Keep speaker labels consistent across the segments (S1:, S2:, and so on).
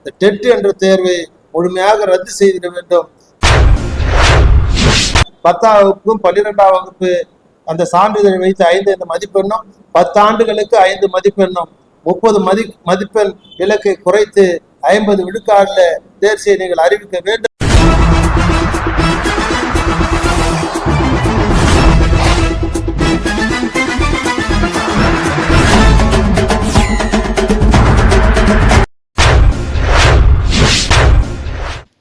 S1: இந்த டெட் என்ற தேர்வை முழுமையாக ரத்து செய்திட வேண்டும். 10ஆம் வகுப்புக்கும் 12ஆம் வகுப்பு அந்த சான்றிதழை வைத்து 5 மதிப்பெண்ணும் 10 ஆண்டுகளுக்கு 5 மதிப்பெண்ணும் 30 மதிப்பெண் இலக்கை குறைத்து 50 விழுக்காடுல தேர்ச்சியை நீங்கள் அறிவிக்க வேண்டும்.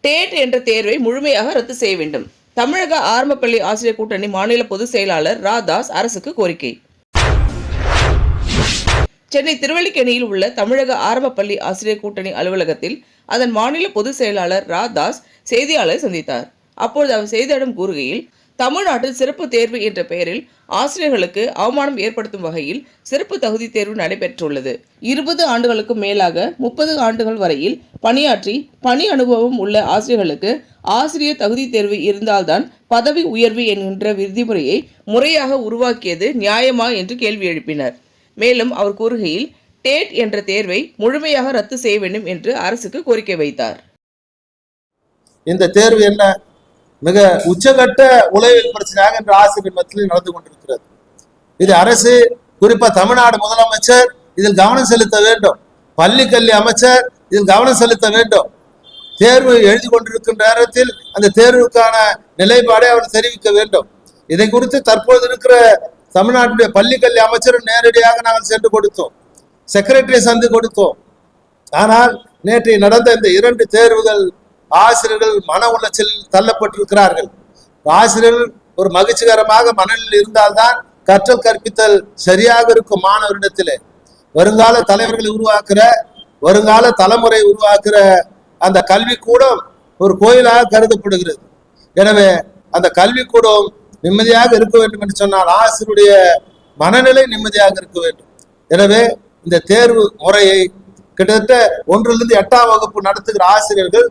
S2: டேட் என்ற தேர்வை முழுமையாக ரத்து செய்ய வேண்டும். தமிழக ஆரம்பப்பள்ளி ஆசிரியர் கூட்டணி மாநில பொதுச் செயலாளர் ராதாஸ் அரசுக்கு கோரிக்கை. சென்னை திருவல்லிக்கேணியில் உள்ள தமிழக ஆரம்பப்பள்ளி ஆசிரியர் கூட்டணி அலுவலகத்தில் அதன் மாநில பொதுச் செயலாளர் ராதாஸ் செய்தியாளரை சந்தித்தார். அப்பொழுது அவர் செய்தியாளரிடம் கூறுகையில், தமிழ்நாட்டில் சிறப்பு தேர்வு என்ற பெயரில் ஆசிரியர்களுக்கு அவமானம் ஏற்படுத்தும் வகையில் சிறப்பு தகுதி தேர்வு நடைபெற்றுள்ளது. 20 ஆண்டுகளுக்கும் மேலாக 30 ஆண்டுகள் வரையில் பணியாற்றி பணி அனுபவம் உள்ள ஆசிரியர்களுக்கு ஆசிரியர் தகுதி தேர்வு இருந்தால்தான் பதவி உயர்வு என்கின்ற விதிமுறையை முறையாக உருவாக்கியது நியாயமா என்று கேள்வி எழுப்பினர். மேலும் அவர் கூறுகையில், டேட் என்ற தேர்வை முழுமையாக ரத்து செய்ய வேண்டும் என்று அரசுக்கு கோரிக்கை வைத்தார்.
S1: இந்த தேர்வு என்ன மிக உச்சகட்ட உளவியல் பிரச்சனையாக என்ற ஆசிரியர் மத்தியில் நடந்து கொண்டிருக்கிறது. இது அரசு, குறிப்பா தமிழ்நாடு முதலமைச்சர் இதில் கவனம் செலுத்த வேண்டும். பள்ளி கல்வி அமைச்சர் இதில் கவனம் செலுத்த வேண்டும். தேர்வு எழுதி கொண்டிருக்கின்ற நேரத்தில் அந்த தேர்வுக்கான நிலைப்பாடை அவர் தெரிவிக்க வேண்டும். இதை குறித்து தற்போது இருக்கிற தமிழ்நாட்டுடைய பள்ளி கல்வி அமைச்சரும் நேரடியாக நாங்கள் சென்று கொடுத்தோம், செக்ரட்டரியை சந்தி கொடுத்தோம். ஆனால் நேற்று நடந்த இந்த 2 தேர்வுகள் ஆசிரியர்கள் மன உளைச்சலில் தள்ளப்பட்டிருக்கிறார்கள். ஆசிரியர்கள் ஒரு மகிழ்ச்சிகரமாக மனநிலையில் இருந்தால்தான் கற்றல் கற்பித்தல் சரியாக இருக்கும். மாணவரிடத்திலே வருங்கால தலைவர்களை உருவாக்குற, வருங்கால தலைமுறை உருவாக்குற அந்த கல்விக்கூடம் ஒரு கோயிலாக கருதப்படுகிறது. எனவே அந்த கல்விக்கூடம் நிம்மதியாக இருக்க வேண்டும் என்று சொன்னால் ஆசிரியருடைய மனநிலை நிம்மதியாக இருக்க வேண்டும். எனவே இந்த தேர்வு முறையை கிட்டத்தட்ட 1லிருந்து 8ஆம் வகுப்பு நடத்துகிற ஆசிரியர்கள்,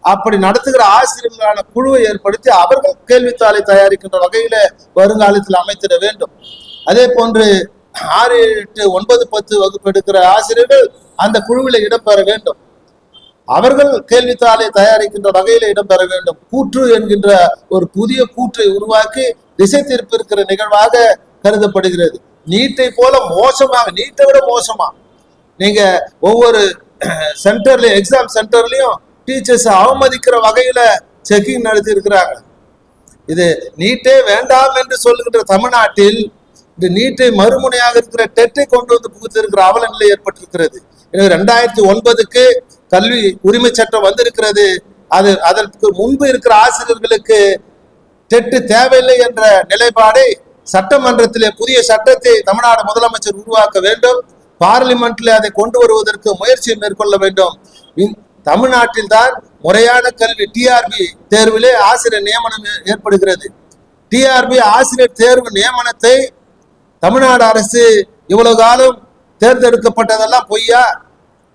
S1: அப்படி நடத்துகிற ஆசிரியர்களான குழுவை ஏற்படுத்தி அவர்கள் கேள்வித்தாளை தயாரிக்கின்ற வகையில வருங்காலத்தில் அமைத்திட வேண்டும். அதே போன்று 6, 8, 9, 10 வகுப்பு எடுக்கிற ஆசிரியர்கள் அந்த குழுவில் இடம்பெற வேண்டும். அவர்கள் கேள்வித்தாளை தயாரிக்கின்ற வகையில இடம்பெற வேண்டும். கூற்று என்கின்ற ஒரு புதிய கூற்றை உருவாக்கி திசை திருப்பி இருக்கிற நிகழ்வாக கருதப்படுகிறது. நீட்டை போல மோசமாக, நீட்டை விட மோசமா நீங்க ஒவ்வொரு சென்டர்லயும், எக்ஸாம் சென்டர்லயும் டீச்சர்ஸ் அவமதிக்கிற வகையில செக்கிங் நடத்தி இருக்கிறாங்க. இது நீட்டே வேண்டாம் என்று சொல்லுகின்ற தமிழ்நாட்டில் இந்த நீட்டை மறுமுனையாக இருக்கிற டெட்டை கொண்டு வந்து புகுத்தி இருக்கிற அவல நிலை ஏற்பட்டிருக்கிறது. எனவே 2009க்கு கல்வி உரிமை சட்டம் வந்திருக்கிறது. அதற்கு முன்பு இருக்கிற ஆசிரியர்களுக்கு டெட்டு தேவையில்லை என்ற நிலைப்பாடை சட்டமன்றத்திலே புதிய சட்டத்தை தமிழ்நாடு முதலமைச்சர் உருவாக்க வேண்டும். பார்லிமெண்ட்ல அதை கொண்டு வருவதற்கு முயற்சி மேற்கொள்ள வேண்டும். தமிழ்நாட்டில் தான் முறையான கல்வி டிஆர்பி தேர்விலே ஆசிரியர் நியமனம் ஏற்படுகிறது. டிஆர்பி ஆசிரியர் தேர்வு நியமனத்தை தமிழ்நாடு அரசு இவ்வளவு காலம் தேர்ந்தெடுக்கப்பட்டதெல்லாம் பொய்யா?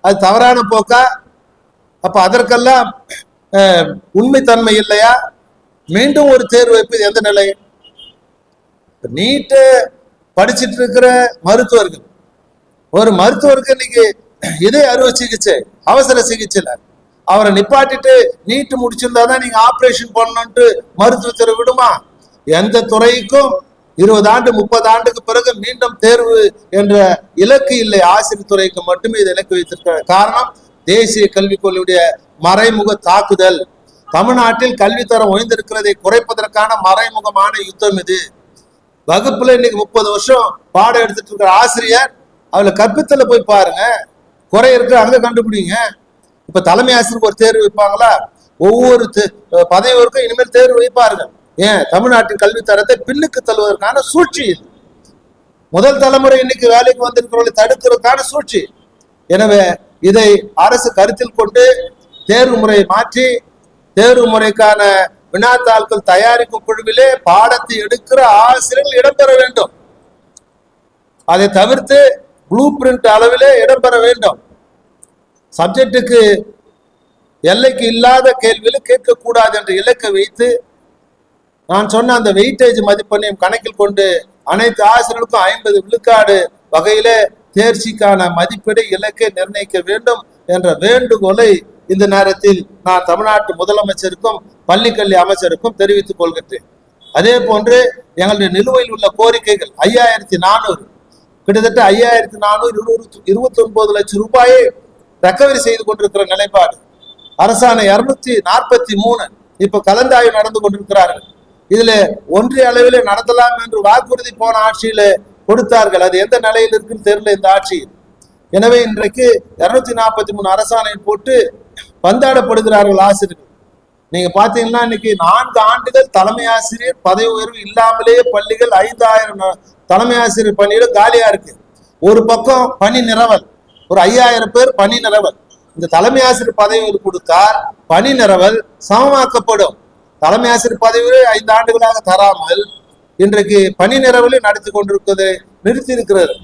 S1: அது தவறான போக்கா? அப்ப அதற்கெல்லாம் உண்மைத்தன்மை இல்லையா? மீண்டும் ஒரு தேர்வு வைப்பது எந்த நிலை? நீட்டு படிச்சுட்டு இருக்கிற மருத்துவர்கள், ஒரு மருத்துவருக்கு இன்னைக்கு இதே அறுவை சிகிச்சை, அவசர சிகிச்சைல அவரை நிப்பாட்டிட்டு நீட்டு முடிச்சிருந்தாதான் நீங்க ஆபரேஷன் பண்ணணும்ட்டு மருத்துவத்துறை விடுமா? எந்த துறைக்கும் 20 ஆண்டு 30 ஆண்டுக்கு பிறகு மீண்டும் தேர்வு என்ற இலக்கு இல்லை. ஆசிரியர் துறைக்கு மட்டுமே இது இலக்கு வைத்திருக்க காரணம் தேசிய கல்விக் கொள்கையுடைய மறைமுக தாக்குதல். தமிழ்நாட்டில் கல்வித்தரம் ஒய்ந்திருக்கிறதை குறைப்பதற்கான மறைமுகமான யுத்தம் இது. வகுப்புல இன்னைக்கு 30 வருஷம் பாடம் எடுத்துட்டு இருக்கிற ஆசிரியர் அவளை கற்பித்தல போய் பாருங்க, குறை இருக்கு அங்க கண்டுபிடிங்க. இப்ப தலைமை ஆசிரியருக்கு ஒரு தேர்வு வைப்பாங்களா? ஒவ்வொரு பதவியோருக்கும் இனிமேல் தேர்வு வைப்பார்கள். ஏன்? தமிழ்நாட்டின் கல்வி தரத்தை பின்னுக்கு தள்ளுவதற்கான சூழ்ச்சி இது. முதல் தலைமுறை இன்னைக்கு வேலைக்கு வந்திருக்கிறவர்களை தடுக்கிறதுக்கான சூழ்ச்சி. எனவே இதை அரசு கருத்தில் கொண்டு தேர்வு முறையை மாற்றி தேர்வு முறைக்கான வினாத்தாள்கள் தயாரிக்கும் குழுவிலே பாடத்தை எடுக்கிற ஆசிரியர்கள் இடம்பெற வேண்டும். அதை தவிர்த்து ப்ளூ பிரிண்ட் அளவிலே இடம்பெற வேண்டும். சப்ஜெக்டுக்கு எல்லைக்கு இல்லாத கேள்வியில் கேட்கக்கூடாது என்ற இலக்கை வைத்து நான் சொன்ன அந்த வெயிட்டேஜ் மதிப்பெண்ணையும் கணக்கில் கொண்டு அனைத்து ஆசிரியர்களுக்கும் 50 விழுக்காடு வகையில தேர்ச்சிக்கான மதிப்பீடு இலக்கை நிர்ணயிக்க வேண்டும். என்ற வேண்டுகோளை இந்த நேரத்தில் நான் தமிழ்நாட்டு முதலமைச்சருக்கும் பள்ளிக்கல்வி அமைச்சருக்கும் தெரிவித்துக் கொள்கின்றேன். அதே போன்று எங்களுடைய நிலுவையில் உள்ள கோரிக்கைகள் 5400 கிட்டத்தட்ட 5429 லட்சம் ரூபாயை ரெக்கவரி செய்து கொண்டிருக்கிற நிலைப்பாடு. அரசாணை 243 இப்ப கலந்தாய்வு நடந்து கொண்டிருக்கிறார்கள். இதுல ஒன்றிய அளவில் நடத்தலாம் என்று வாக்குறுதி போன ஆட்சியில கொடுத்தார்கள். அது எந்த நிலையில் இருக்குன்னு தெரியல இந்த ஆட்சியில். எனவே இன்றைக்கு 243 அரசாணை போட்டு பந்தாடப்படுகிறார்கள் ஆசிரியர்கள். நீங்க பாத்தீங்கன்னா இன்னைக்கு 4 ஆண்டுகள் தலைமை ஆசிரியர் பதவி உயர்வு இல்லாமலேயே பள்ளிகள் 5000 தலைமை ஆசிரியர் பணியிடம் காலியா இருக்கு. ஒரு பக்கம் பணி நிரவல், ஒரு 5000 பேர் பணி நிரவல். இந்த தலைமை ஆசிரியர் பதவி உயர்வு கொடுத்தால் பணி நிரவல் சமமாக்கப்படும். தலைமை ஆசிரியர் பதவி 5 ஆண்டுகளாக தராமல் இன்றைக்கு பணி நிரவலை நடத்தி கொண்டிருப்பதை நிறுத்தி இருக்கிறது.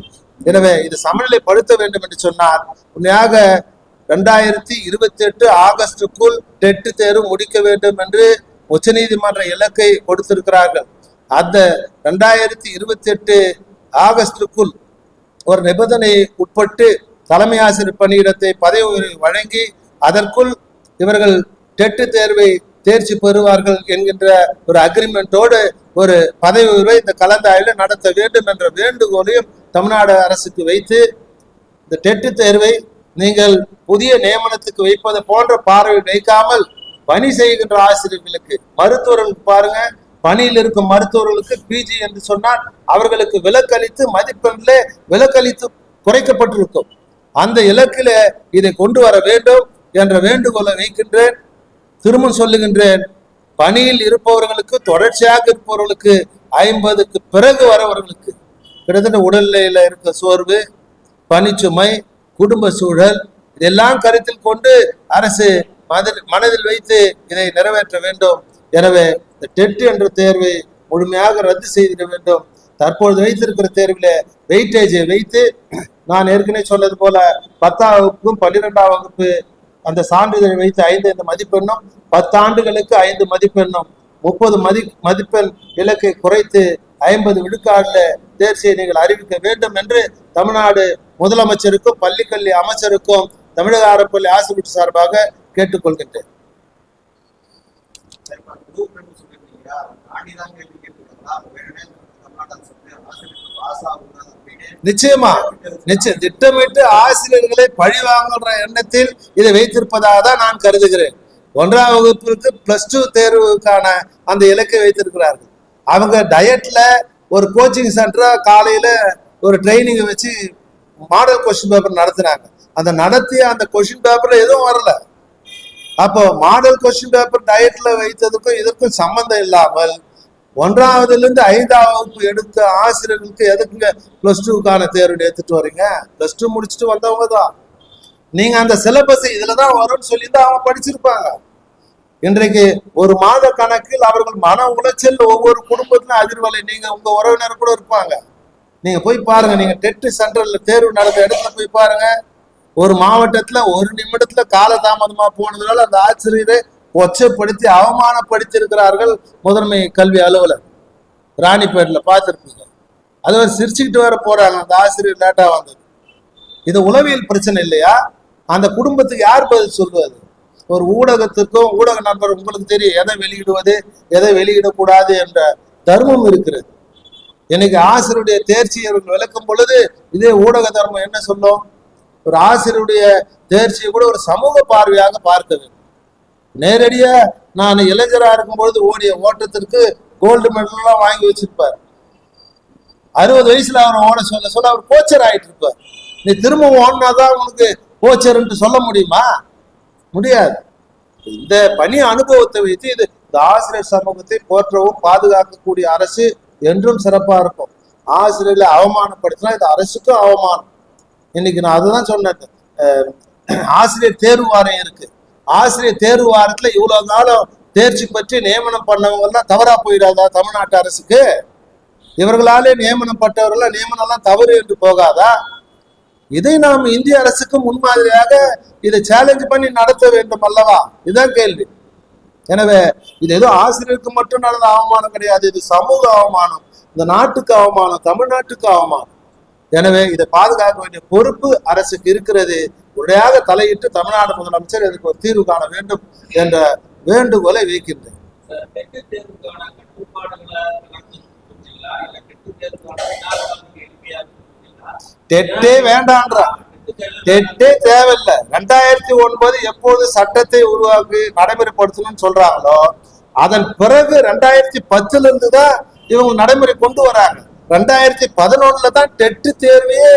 S1: எனவே இது சமநிலைப்படுத்த வேண்டும் என்று சொன்னால் உண்மையாக 2028 ஆகஸ்டுக்குள் டெட் தேர்வு முடிக்க வேண்டும் என்று உச்சநீதிமன்ற இலக்கை கொடுத்திருக்கிறார்கள். அந்த 2028 ஆகஸ்டுக்குள் ஒரு நிபந்தனை உட்பட்டு தலைமை ஆசிரியர் பணியிடத்தை பதவி வழங்கி அதற்குள் இவர்கள் டெட் தேர்வை தேர்ச்சி பெறுவார்கள் என்கின்ற ஒரு அக்ரிமெண்டோடு ஒரு பதவி உயர்வை இந்த கலந்தாய்வில் நடத்த வேண்டும் என்ற வேண்டுகோளையும் தமிழ்நாடு அரசுக்கு வைத்து இந்த டெட் தேர்வை நீங்கள் புதிய நியமனத்துக்கு வைப்பது போன்ற பார்வை வைக்காமல் பணி செய்கின்ற ஆசிரியர்களுக்கு, மருத்துவர்களுக்கு பாருங்க, பணியில் இருக்கும் மருத்துவர்களுக்கு பிஜி என்று சொன்னால் அவர்களுக்கு விலக்களித்து மதிப்பெண்ல விலக்களித்து குறைக்கப்பட்டிருக்கும். அந்த இலக்கில இதை கொண்டு வர வேண்டும் என்ற வேண்டுகோளை வைக்கின்றேன். திரும்ப சொல்லுகின்றேன், பணியில் இருப்பவர்களுக்கு, தொடர்ச்சியாக இருப்பவர்களுக்கு 50க்கு பிறகு வரவர்களுக்கு கிட்டத்தட்ட உடல்நிலையில இருக்க சோர்வு, பணிச்சுமை, குடும்ப சூழல் இதெல்லாம் கருத்தில் கொண்டு அரசு மனதில் வைத்து இதை நிறைவேற்ற வேண்டும். எனவே இந்த டெட் என்ற தேர்வை முழுமையாக ரத்து செய்திட வேண்டும். தற்பொழுது வைத்திருக்கிற தேர்வில் வெயிட்டேஜை வைத்து நான் ஏற்கனவே சொன்னது போல 10ஆம் வகுப்புக்கும் 12ஆம் வகுப்பு அந்த சான்றிதழை வைத்து 5 மதிப்பெண்ணும், 10 ஆண்டுகளுக்கு 5 மதிப்பெண்ணும், 30 மதிப்பெண் இலக்கை குறைத்து 50 விழுக்காடுல தேர்ச்சியை நீங்கள் அறிவிக்க வேண்டும் என்று தமிழ்நாடு முதலமைச்சருக்கும் பள்ளிக்கல்வி அமைச்சருக்கும் தமிழக அரப்பள்ளி ஆசிரியர் சார்பாக கேட்டுக்கொள்கின்றேன். நிச்சயமா திட்டமிட்டு ஆசிரியர்களை பழி வாங்குற எண்ணத்தில் இதை வைத்திருப்பதாக தான் நான் கருதுகிறேன். 1ஆம் வகுப்பிற்கு +2 தேர்வுக்கான அந்த இலக்கை வைத்திருக்கிறார்கள். அவங்க டயட்ல ஒரு கோச்சிங் சென்டரா காலையில ஒரு ட்ரைனிங்கை வச்சு மாடல் கொஸ்டின் பேப்பர் நடத்தினாங்க. அந்த நடத்திய அந்த கொஸ்டின் பேப்பர்ல எதுவும் வரல. அப்போ மாடல் கொஸ்டின் பேப்பர் டயட்ல வைத்ததுக்கும் இதற்கும் சம்பந்தம் இல்லாமல் 1ஆவதுலேருந்து 5ஆம் வகுப்பு எடுத்த ஆசிரியர்களுக்கு எதுக்குங்க +2க்கான தேர்வு எடுத்துட்டு வரீங்க? +2 முடிச்சுட்டு வந்தவங்க தான். நீங்க அந்த சிலபஸ் இதுலதான் வரும்னு சொல்லி தான் அவங்க படிச்சிருப்பாங்க. இன்றைக்கு ஒரு மாத கணக்கில் அவர்கள் மன உளைச்சல் ஒவ்வொரு குடும்பத்திலும் அதிர்வலை. நீங்க உங்க உறவினர் கூட இருப்பாங்க. நீங்க போய் பாருங்க, நீங்க டெட் சென்டர்ல தேர்வு நடந்த இடத்துல போய் பாருங்க. ஒரு மாவட்டத்துல 1 நிமிடத்துல காலதாமதமா போனதுனால அந்த ஆசிரியரை கொச்சைப்படுத்தி அவமானப்படுத்தி இருக்கிறார்கள் முதன்மை கல்வி அலுவலர். ராணிப்பேட்டில் பார்த்துருப்பீங்க. அது ஒரு சிரிச்சுக்கிட்டு வர போறாங்க அந்த ஆசிரியர் லேட்டா வந்தது. இது உளவியல் பிரச்சனை இல்லையா? அந்த குடும்பத்துக்கு யார் பதில் சொல்வது? ஒரு ஊடகத்துக்கும் ஊடக நண்பர் உங்களுக்கு தெரியும் எதை வெளியிடுவது எதை வெளியிடக்கூடாது என்ற தர்மம் இருக்கிறது. இன்னைக்கு ஆசிரியருடைய தேர்ச்சியை விளக்கும் பொழுது இதே ஊடக தர்மம் என்ன சொல்லும்? ஒரு ஆசிரியருடைய தேர்ச்சியை கூட ஒரு சமூக பார்வையாக பார்க்க வேண்டும். நேரடியா நான் இளைஞரா இருக்கும் பொழுது ஓடிய ஓட்டத்திற்கு கோல்டு மெடல் எல்லாம் வாங்கி வச்சிருப்பார். 60 வயசுல அவர் ஓட சொல்ல அவர் கோச்சர் ஆயிட்டு இருப்பார். நீ திரும்ப ஓடினாதான் உனக்கு கோச்சர்ன்ட்டு சொல்ல முடியுமா? முடியாது. இந்த பணி அனுபவத்தை வைத்து இது இந்த ஆசிரியர் சமூகத்தை போற்றவும் பாதுகாக்கக்கூடிய அரசு என்றும் சிறப்பா இருக்கும். ஆசிரியர்களை அவமானப்படுத்தினா இந்த அரசுக்கும் அவமானம். இன்னைக்கு நான் அதுதான் சொன்னேன். ஆசிரியர் தேர்வு வாரம் இருக்கு. ஆசிரியர் தேர்வு வாரத்துல இவ்வளவு காலம் தேர்ச்சி பற்றி நியமனம் பண்ணவங்க எல்லாம் தவறா போயிடாதா தமிழ்நாட்டு அரசுக்கு? இவர்களாலே நியமனம் பட்டவர்கள் நியமனம் எல்லாம் தவறு என்று போகாதா? இதை நாம் இந்திய அரசுக்கு முன்மாதிரியாக இதை சேலஞ்ச் பண்ணி நடத்த வேண்டும் அல்லவா? இதுதான் கேள்வி. எனவே இது ஏதோ ஆசிரியருக்கு மட்டும் நடந்த அவமானம் கிடையாது. இது சமூக அவமானம், இந்த நாட்டுக்கு அவமானம், தமிழ்நாட்டுக்கு அவமானம். எனவே இதை பாதுகாக்க வேண்டிய பொறுப்பு அரசுக்கு இருக்கிறது. உடனடியாக தலையிட்டு தமிழ்நாடு முதலமைச்சர் இதுக்கு ஒரு தீர்வு காண வேண்டும் என்ற வேண்டுகோளை வைக்கின்றேன். டெட்டே வேண்டான்ற, டெட்டே தேவையில்லை. 2009 எப்போது சட்டத்தை உருவாக்கி நடைமுறைப்படுத்தணும்னு சொல்றாங்களோ அதன் பிறகு 2010 இருந்து தான் இவங்க நடைமுறை கொண்டு வராங்க. 2011 தான் டெட்டு தேர்வையே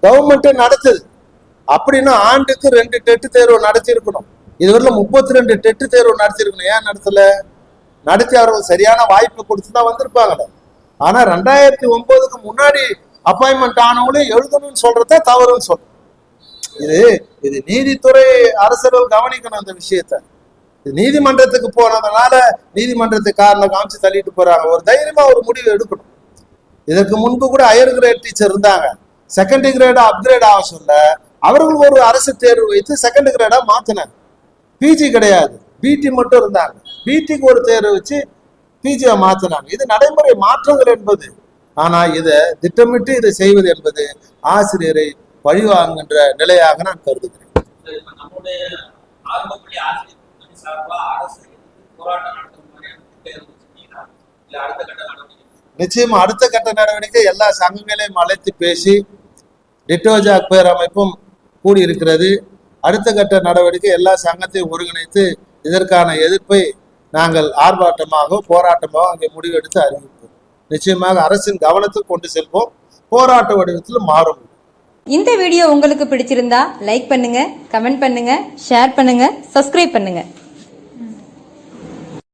S1: கவர்மெண்ட் நடத்துது. அப்படின்னா ஆண்டுக்கு 2 டெட்டு தேர்வு நடத்தி இருக்கணும். இதுவரையில 32 டெட்டு தேர்வு நடத்திருக்கணும். ஏன் நடத்தல? நடத்தி அவர்கள் சரியான வாய்ப்பு கொடுத்துதான் வந்திருப்பாங்க. ஆனா 2009க்கு முன்னாடி அப்பாயின்மெண்ட் ஆனவங்களே எழுதணும்னு சொல்றத தவறுன்னு சொல்றோம். இது நீதித்துறை அரசர்கள் கவனிக்கணும் அந்த விஷயத்த. நீதிமன்றத்துக்கு போனதுனால நீதிமன்றத்துக்கு காரணம் காமிச்சு தள்ளிட்டு போறாங்க. ஒரு தைரியமா ஒரு முடிவு எடுக்கணும். இதற்கு முன்பு கூட ஹையர் கிரேட் டீச்சர் இருந்தாங்க. செகண்ட் கிரேடா அப்கிரேட் ஆக சொல்ல அவர்கள் ஒரு அரசு தேர்வு வைத்து செகண்ட் கிரேடா மாத்தினாங்க. பிஜி கிடையாது, பிடி மட்டும் இருந்தாங்க. பிடிக்கு ஒரு தேர்வு வச்சு பிஜியை மாத்தினாங்க. இது நடைமுறை மாற்றங்கள் என்பது. ஆனா இதை திட்டமிட்டு இதை செய்வது என்பது ஆசிரியரை பழிவாங்குகின்ற நிலையாக நான் கருதுகிறேன். நிச்சயமா அடுத்த கட்ட நடவடிக்கை எல்லா சங்கங்களையும் அழைத்து பேசி டிட்டோஜாக் பேரமைப்பும் கூடியிருக்கிறது. அடுத்த கட்ட நடவடிக்கை எல்லா சங்கத்தையும் ஒருங்கிணைத்து இதற்கான எதிர்ப்பை நாங்கள் ஆர்ப்பாட்டமாக போராட்டமாக அங்கே முடிவெடுத்து அறிவிப்போம். நிச்சயமாக அரசின் கவனத்துக்கு கொண்டு செல்வோம். போராட்ட வடிவத்தில் மாறும்.
S3: இந்த வீடியோ உங்களுக்கு பிடிச்சிருந்தா லைக் பண்ணுங்க, கமெண்ட் பண்ணுங்க, ஷேர் பண்ணுங்க, சப்ஸ்கிரைப் பண்ணுங்க.